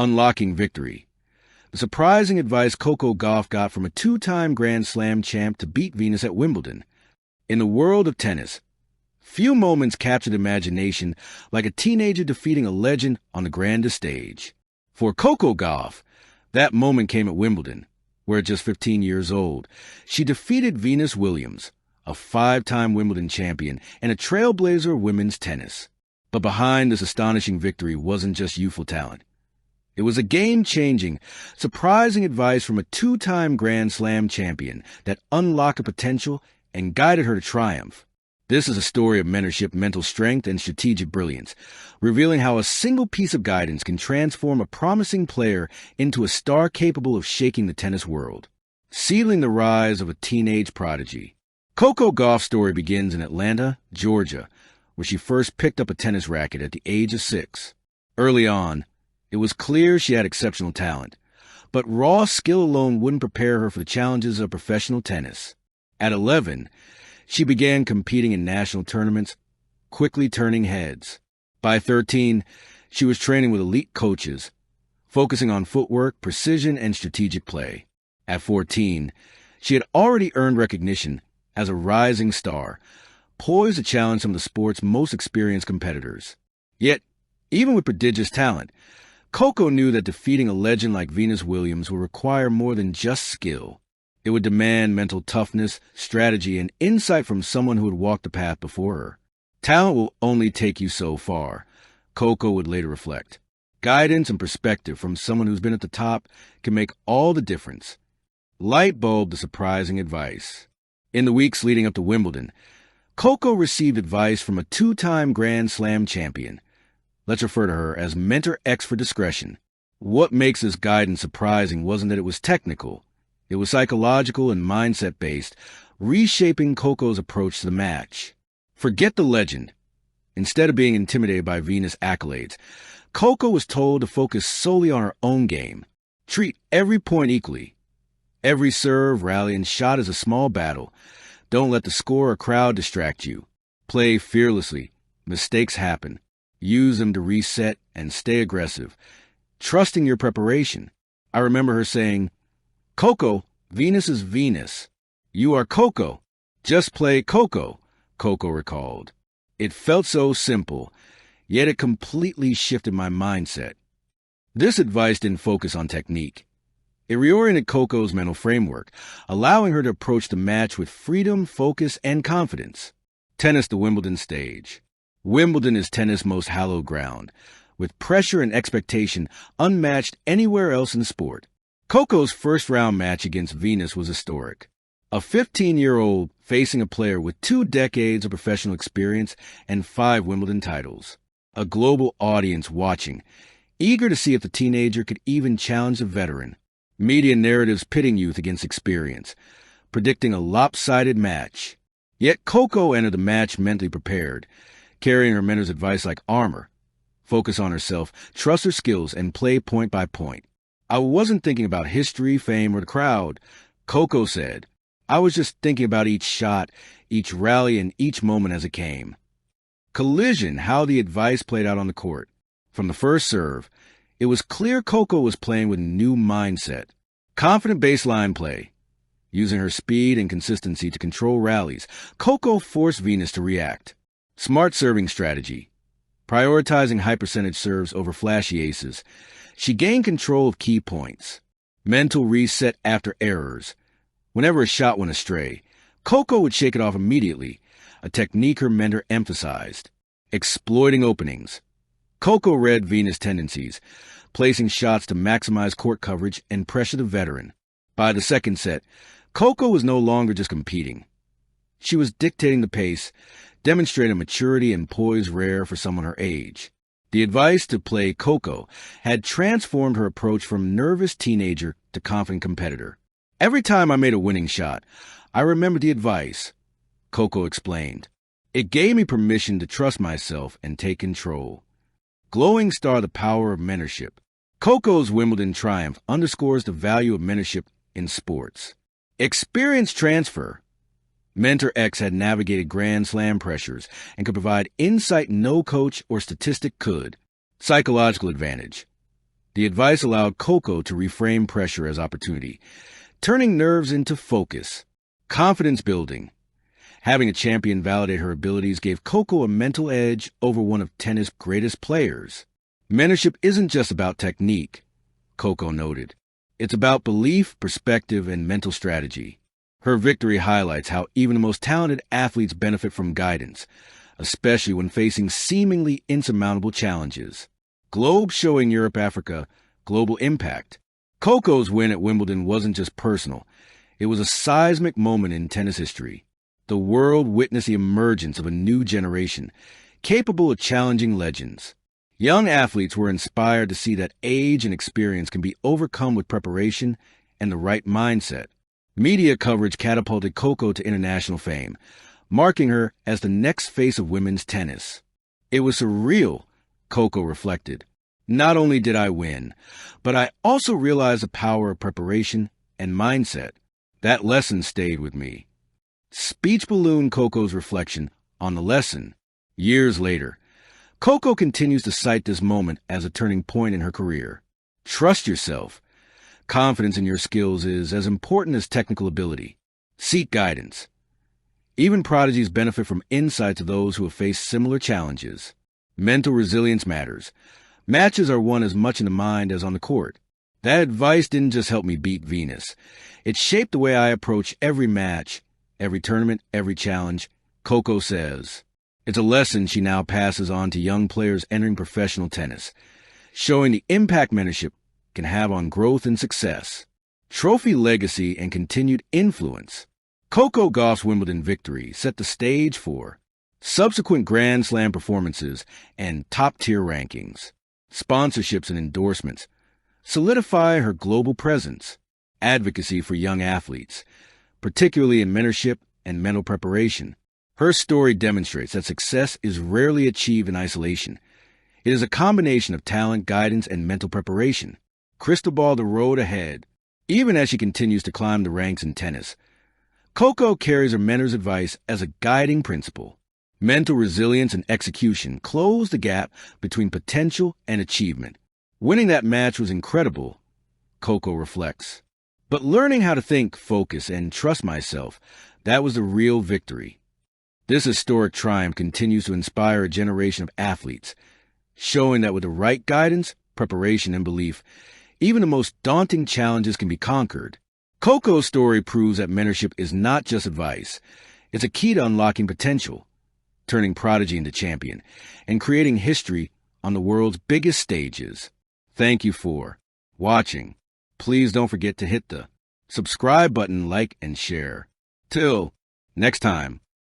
Unlocking victory. The surprising advice Coco Gauff got from a two-time Grand Slam champ to beat Venus at Wimbledon. In the world of tennis, few moments captured imagination like a teenager defeating a legend on the grandest stage. For Coco Gauff, that moment came at Wimbledon, where at just 15 years old, she defeated Venus Williams, a five-time Wimbledon champion and a trailblazer of women's tennis. But behind this astonishing victory wasn't just youthful talent. It was a game-changing, surprising advice from a two-time Grand Slam champion that unlocked her potential and guided her to triumph. This is a story of mentorship, mental strength, and strategic brilliance, revealing how a single piece of guidance can transform a promising player into a star capable of shaking the tennis world. Sealing the rise of a teenage prodigy. Coco Gauff's story begins in Atlanta, Georgia, where she first picked up a tennis racket at the age of 6. Early on, it was clear she had exceptional talent, but raw skill alone wouldn't prepare her for the challenges of professional tennis. At 11, she began competing in national tournaments, quickly turning heads. By 13, she was training with elite coaches, focusing on footwork, precision, and strategic play. At 14, she had already earned recognition as a rising star, poised to challenge some of the sport's most experienced competitors. Yet, even with prodigious talent, Coco knew that defeating a legend like Venus Williams would require more than just skill. It would demand mental toughness, strategy, and insight from someone who had walked the path before her. Talent will only take you so far, Coco would later reflect. Guidance and perspective from someone who's been at the top can make all the difference. Light bulb the surprising advice. In the weeks leading up to Wimbledon, Coco received advice from a two-time Grand Slam champion. Let's refer to her as Mentor X for discretion. What makes this guidance surprising wasn't that it was technical. It was psychological and mindset-based, reshaping Coco's approach to the match. Forget the legend. Instead of being intimidated by Venus accolades, Coco was told to focus solely on her own game. Treat every point equally. Every serve, rally, and shot is a small battle. Don't let the score or crowd distract you. Play fearlessly. Mistakes happen. Use them to reset and stay aggressive, trusting your preparation. I remember her saying, "Coco, Venus is Venus. You are Coco. Just play Coco," Coco recalled. It felt so simple, yet it completely shifted my mindset. This advice didn't focus on technique. It reoriented Coco's mental framework, allowing her to approach the match with freedom, focus, and confidence. Tennis, the Wimbledon stage. Wimbledon is tennis' most hallowed ground, with pressure and expectation unmatched anywhere else in the sport. Coco's first-round match against Venus was historic. A 15-year-old facing a player with 2 decades of professional experience and 5 Wimbledon titles. A global audience watching, eager to see if the teenager could even challenge the veteran. Media narratives pitting youth against experience, predicting a lopsided match. Yet Coco entered the match mentally prepared, carrying her mentor's advice like armor. Focus on herself, trust her skills, and play point by point. "I wasn't thinking about history, fame, or the crowd," Coco said. "I was just thinking about each shot, each rally, and each moment as it came." Collision, how the advice played out on the court. From the first serve, it was clear Coco was playing with a new mindset. Confident baseline play. Using her speed and consistency to control rallies, Coco forced Venus to react. Smart serving strategy. Prioritizing high-percentage serves over flashy aces. She gained control of key points. Mental reset after errors. Whenever a shot went astray, Coco would shake it off immediately, a technique her mentor emphasized. Exploiting openings. Coco read Venus' tendencies, placing shots to maximize court coverage and pressure the veteran. By the second set, Coco was no longer just competing. She was dictating the pace, demonstrating maturity and poise rare for someone her age. The advice to play Coco had transformed her approach from nervous teenager to confident competitor. "Every time I made a winning shot, I remembered the advice," Coco explained. "It gave me permission to trust myself and take control." Glowing star, the power of mentorship. Coco's Wimbledon triumph underscores the value of mentorship in sports. Experience transfer. Mentor X had navigated Grand Slam pressures and could provide insight no coach or statistic could. Psychological advantage. The advice allowed Coco to reframe pressure as opportunity, turning nerves into focus. Confidence building. Having a champion validate her abilities gave Coco a mental edge over one of tennis' greatest players. Mentorship isn't just about technique, Coco noted. It's about belief, perspective, and mental strategy. Her victory highlights how even the most talented athletes benefit from guidance, especially when facing seemingly insurmountable challenges. Globe showing Europe-Africa global impact. Coco's win at Wimbledon wasn't just personal. It was a seismic moment in tennis history. The world witnessed the emergence of a new generation, capable of challenging legends. Young athletes were inspired to see that age and experience can be overcome with preparation and the right mindset. Media coverage catapulted Coco to international fame, marking her as the next face of women's tennis. It was surreal, Coco reflected. Not only did I win, but I also realized the power of preparation and mindset. That lesson stayed with me. Speech ballooned Coco's reflection on the lesson. Years later, Coco continues to cite this moment as a turning point in her career. Trust yourself. Confidence in your skills is as important as technical ability. Seek guidance. Even prodigies benefit from insights of those who have faced similar challenges. Mental resilience matters. Matches are won as much in the mind as on the court. That advice didn't just help me beat Venus. It shaped the way I approach every match, every tournament, every challenge, Coco says. It's a lesson she now passes on to young players entering professional tennis, showing the impact mentorship can have on growth and success. Trophy legacy and continued influence. Coco Gauff's Wimbledon victory set the stage for subsequent Grand Slam performances and top-tier rankings. Sponsorships and endorsements solidify her global presence. Advocacy for young athletes, particularly in mentorship and mental preparation. Her story demonstrates that success is rarely achieved in isolation. It is a combination of talent, guidance, and mental preparation. Crystal ball the road ahead. Even as she continues to climb the ranks in tennis, Coco carries her mentor's advice as a guiding principle. Mental resilience and execution close the gap between potential and achievement. Winning that match was incredible, Coco reflects. But learning how to think, focus, and trust myself, that was the real victory. This historic triumph continues to inspire a generation of athletes, showing that with the right guidance, preparation, and belief, even the most daunting challenges can be conquered. Coco's story proves that mentorship is not just advice. It's a key to unlocking potential, turning prodigy into champion, and creating history on the world's biggest stages. Thank you for watching. Please don't forget to hit the subscribe button, like, and share. Till next time.